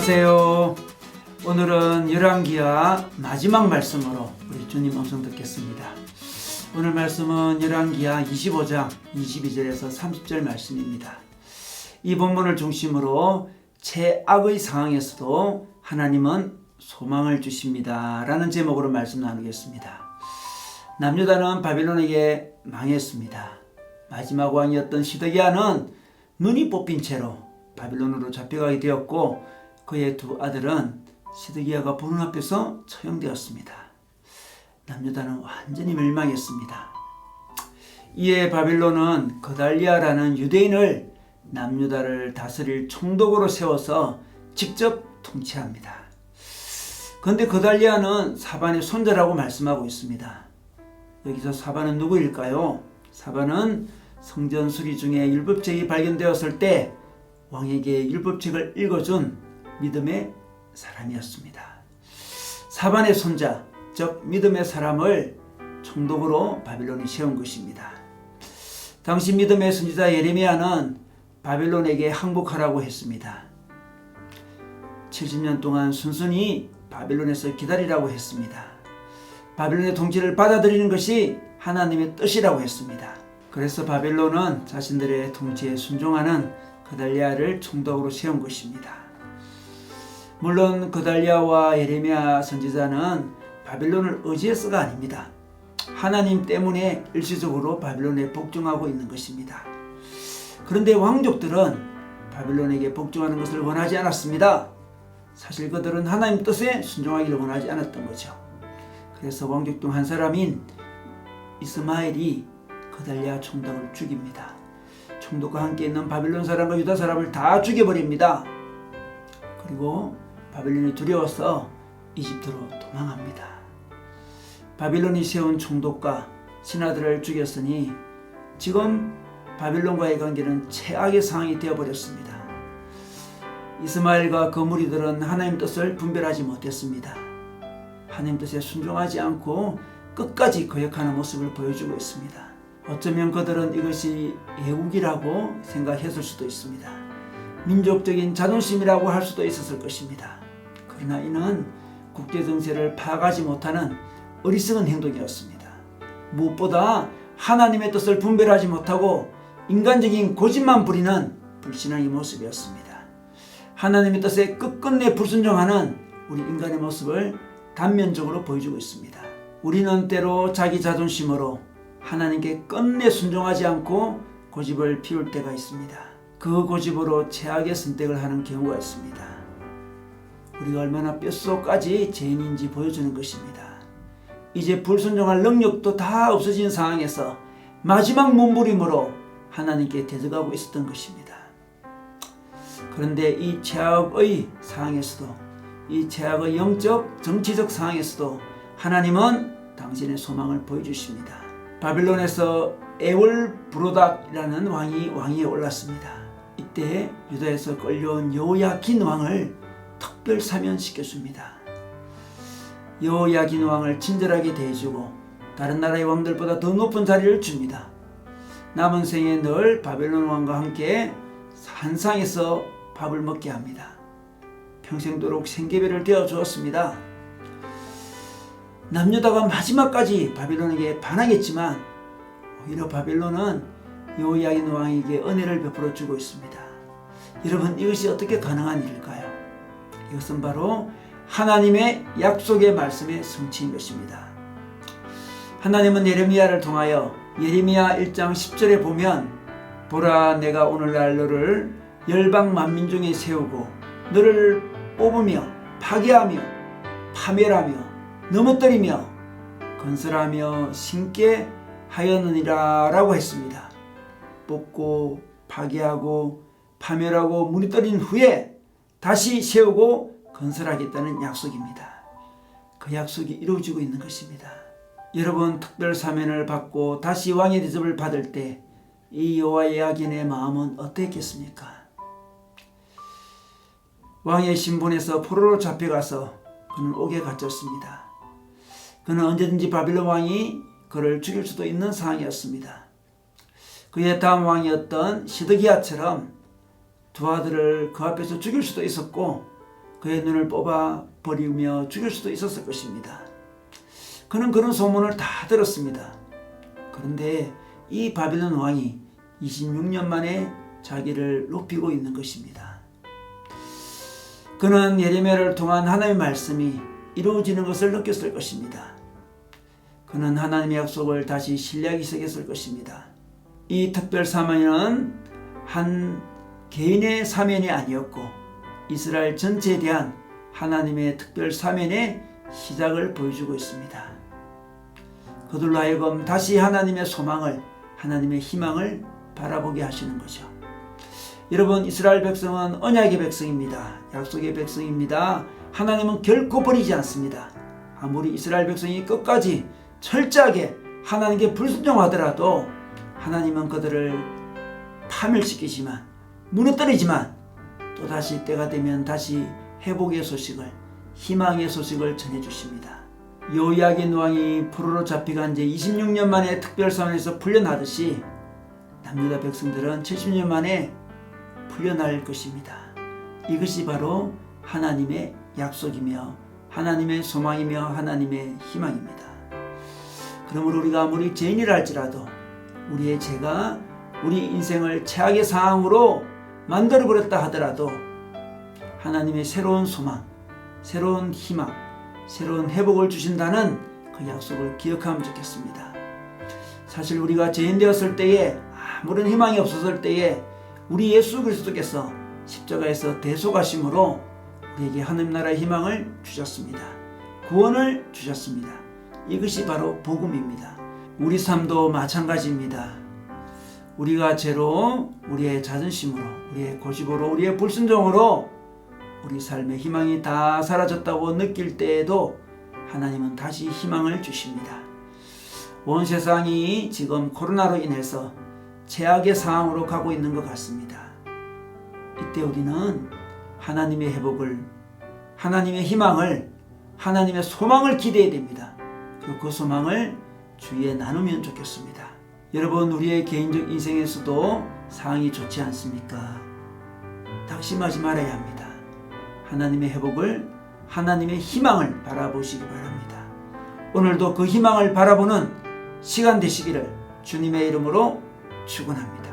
안녕하세요. 오늘은 열왕기하 마지막 말씀으로 우리 주님 음성 듣겠습니다. 오늘 말씀은 열왕기하 25장 22절에서 30절 말씀입니다. 이 본문을 중심으로 최악의 상황에서도 하나님은 소망을 주십니다 라는 제목으로 말씀 나누겠습니다. 남유다는 바빌론에게 망했습니다. 마지막 왕이었던 시드기야는 눈이 뽑힌 채로 바빌론으로 잡혀가게 되었고, 그의 두 아들은 시드기야가 보는 앞에서 처형되었습니다. 남유다는 완전히 멸망했습니다. 이에 바빌론은 그달리아라는 유대인을 남유다를 다스릴 총독으로 세워서 직접 통치합니다. 그런데 그달리아는 사반의 손자라고 말씀하고 있습니다. 여기서 사반은 누구일까요? 사반은 성전 수리 중에 율법책이 발견되었을 때 왕에게 율법책을 읽어준 믿음의 사람이었습니다. 사반의 손자, 즉 믿음의 사람을 총독으로 바빌론이 세운 것입니다. 당시 믿음의 선지자 예레미야는 바빌론에게 항복하라고 했습니다. 70년 동안 순순히 바빌론에서 기다리라고 했습니다. 바빌론의 통치를 받아들이는 것이 하나님의 뜻이라고 했습니다. 그래서 바빌론은 자신들의 통치에 순종하는 그달리아를 총독으로 세운 것입니다. 물론 그달리아와 예레미야 선지자는 바빌론을 의지해서가 아닙니다. 하나님 때문에 일시적으로 바빌론에 복종하고 있는 것입니다. 그런데 왕족들은 바빌론에게 복종하는 것을 원하지 않았습니다. 사실 그들은 하나님 뜻에 순종하기를 원하지 않았던 거죠. 그래서 왕족 중 한 사람인 이스마엘이 그달리아 총독을 죽입니다. 총독과 함께 있는 바빌론 사람과 유다 사람을 다 죽여버립니다. 그리고 바빌론이 두려워서 이집트로 도망합니다. 바빌론이 세운 총독과 신하들을 죽였으니 지금 바빌론과의 관계는 최악의 상황이 되어버렸습니다. 이스마엘과 그 무리들은 하나님 뜻을 분별하지 못했습니다. 하나님 뜻에 순종하지 않고 끝까지 거역하는 모습을 보여주고 있습니다. 어쩌면 그들은 이것이 애국이라고 생각했을 수도 있습니다. 민족적인 자존심이라고 할 수도 있었을 것입니다. 그러나 이는 국제정세를 파악하지 못하는 어리석은 행동이었습니다. 무엇보다 하나님의 뜻을 분별하지 못하고 인간적인 고집만 부리는 불신앙의 모습이었습니다. 하나님의 뜻에 끝끝내 불순종하는 우리 인간의 모습을 단면적으로 보여주고 있습니다. 우리는 때로 자기 자존심으로 하나님께 끝내 순종하지 않고 고집을 피울 때가 있습니다. 그 고집으로 최악의 선택을 하는 경우가 있습니다. 우리가 얼마나 뼛속까지 죄인인지 보여주는 것입니다. 이제 불순종할 능력도 다 없어진 상황에서 마지막 몸부림으로 하나님께 대적하고 있었던 것입니다. 그런데 이 최악의 상황에서도, 이 최악의 영적 정치적 상황에서도 하나님은 당신의 소망을 보여주십니다. 바빌론에서 에울브로닥이라는 왕위에 올랐습니다. 이때 유다에서 끌려온 여호야긴 왕을 특별 사면시켜줍니다. 여호야긴 왕을 친절하게 대해주고 다른 나라의 왕들보다 더 높은 자리를 줍니다. 남은 생에 늘 바빌론 왕과 함께 한 상에서 밥을 먹게 합니다. 평생도록 생계비를 되어주었습니다. 남유다가 마지막까지 바빌론에게 반항했지만 오히려 바빌론은 여호야긴 왕에게 은혜를 베풀어 주고 있습니다. 여러분, 이것이 어떻게 가능한 일일까요? 이것은 바로 하나님의 약속의 말씀의 성취인 것입니다. 하나님은 예레미야를 통하여 예레미야 1장 10절에 보면, 보라, 내가 오늘날 너를 열방 만민 중에 세우고 너를 뽑으며 파괴하며 파멸하며 넘어뜨리며 건설하며 심게 하였느니라 라고 했습니다. 뽑고 파괴하고 파멸하고 무너뜨린 후에 다시 세우고 건설하겠다는 약속입니다. 그 약속이 이루어지고 있는 것입니다. 여러분, 특별 사면을 받고 다시 왕의 대접을 받을 때 이 여호야긴의 마음은 어땠겠습니까? 왕의 신분에서 포로로 잡혀가서 그는 옥에 갇혔습니다. 그는 언제든지 바빌론 왕이 그를 죽일 수도 있는 상황이었습니다. 그의 다음 왕이었던 시드기야처럼 두 아들을 그 앞에서 죽일 수도 있었고, 그의 눈을 뽑아 버리며 죽일 수도 있었을 것입니다. 그는 그런 소문을 다 들었습니다. 그런데 이 바빌론 왕이 26년 만에 자기를 높이고 있는 것입니다. 그는 예레미야를 통한 하나님의 말씀이 이루어지는 것을 느꼈을 것입니다. 그는 하나님의 약속을 다시 신뢰하기 시작했을 것입니다. 이 특별 사면은 한 개인의 사면이 아니었고 이스라엘 전체에 대한 하나님의 특별 사면의 시작을 보여주고 있습니다. 그들로 하여금 다시 하나님의 소망을, 하나님의 희망을 바라보게 하시는 거죠. 여러분, 이스라엘 백성은 언약의 백성입니다. 약속의 백성입니다. 하나님은 결코 버리지 않습니다. 아무리 이스라엘 백성이 끝까지 철저하게 하나님께 불순종하더라도 하나님은 그들을 파멸시키지만, 무너뜨리지만 또다시 때가 되면 다시 회복의 소식을, 희망의 소식을 전해주십니다. 요야긴 왕이 포로로 잡혀간 지 26년 만에 특별사면에서 풀려나듯이 남유다 백성들은 70년 만에 풀려날 것입니다. 이것이 바로 하나님의 약속이며 하나님의 소망이며 하나님의 희망입니다. 그러므로 우리가 아무리 죄인이라 할지라도 우리의 죄가 우리 인생을 최악의 상황으로 만들어버렸다 하더라도 하나님의 새로운 소망, 새로운 희망, 새로운 회복을 주신다는 그 약속을 기억하면 좋겠습니다. 사실 우리가 죄인 되었을 때에, 아무런 희망이 없었을 때에 우리 예수 그리스도께서 십자가에서 대속하심으로 우리에게 하나님 나라의 희망을 주셨습니다. 구원을 주셨습니다. 이것이 바로 복음입니다. 우리 삶도 마찬가지입니다. 우리가 죄로, 우리의 자존심으로, 우리의 고집으로, 우리의 불순종으로 우리 삶의 희망이 다 사라졌다고 느낄 때에도 하나님은 다시 희망을 주십니다. 온 세상이 지금 코로나로 인해서 최악의 상황으로 가고 있는 것 같습니다. 이때 우리는 하나님의 회복을, 하나님의 희망을, 하나님의 소망을 기대해야 됩니다. 그리고 그 소망을 주위에 나누면 좋겠습니다. 여러분, 우리의 개인적 인생에서도 상황이 좋지 않습니까? 낙심하지 말아야 합니다. 하나님의 회복을, 하나님의 희망을 바라보시기 바랍니다. 오늘도 그 희망을 바라보는 시간 되시기를 주님의 이름으로 축원합니다.